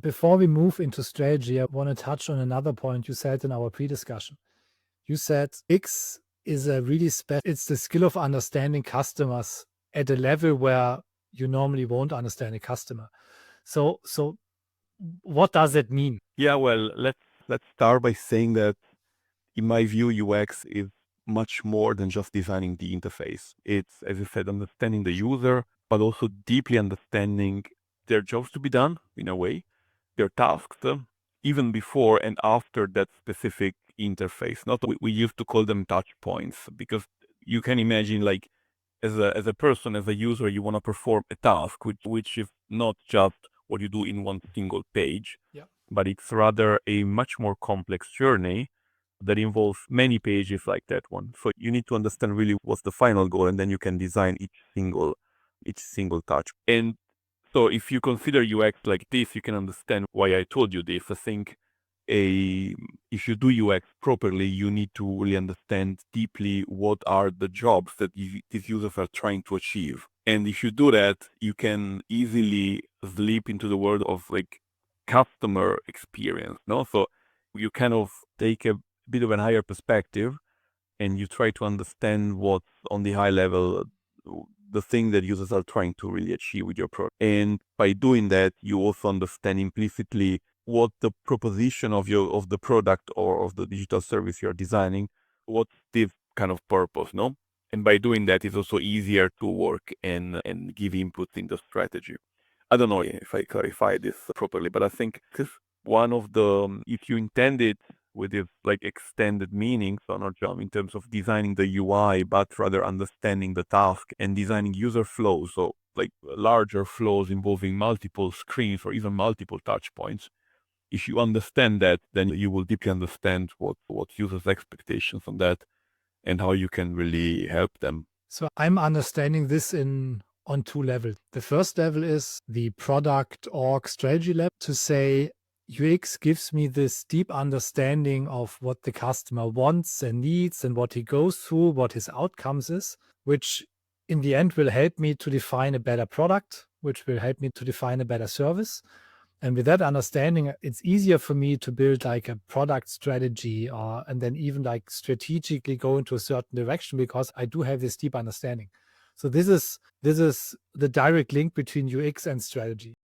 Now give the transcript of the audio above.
Before we move into strategy, I want to touch on another point you said in our pre-discussion. You said X is a really it's the skill of understanding customers at a level where you normally won't understand a customer. So what does it mean? Yeah, well, let's start by saying that in my view, UX is much more than just designing the interface. It's, as I said, understanding the user, but also deeply understanding their jobs to be done in a way, their tasks, even before and after that specific interface. Not we used to call them touch points, because you can imagine, like, as a person, as a user, you want to perform a task, which is not just what you do in one single page, Yeah. but it's rather a much more complex journey that involves many pages like that one. So you need to understand really what's the final goal, and then you can design each single touch. And so if you consider UX like this, you can understand why I told you this. I think if you do UX properly, you need to really understand deeply what are the jobs that these users are trying to achieve. And if you do that, you can easily slip into the world of like customer experience. No, so you kind of take a bit of a higher perspective, and you try to understand what's on the high level, the thing that users are trying to really achieve with your product. And by doing that, you also understand implicitly what the proposition of the product or of the digital service you're designing, what's the kind of purpose, no? And by doing that, it's also easier to work and give input in the strategy. I don't know if I clarified this properly, but I think this one of the, if you intend it with this like extended meaning, so not just in terms of designing the UI, but rather understanding the task and designing user flows, so like larger flows involving multiple screens or even multiple touch points. If you understand that, then you will deeply understand what users' expectations on that and how you can really help them. So I'm understanding this on two levels. The first level is the product org strategy level, to say UX gives me this deep understanding of what the customer wants and needs and what he goes through, what his outcomes is, which in the end will help me to define a better product, which will help me to define a better service. And with that understanding, it's easier for me to build like a product strategy, and then even like strategically go into a certain direction, because I do have this deep understanding. So this is the direct link between UX and strategy.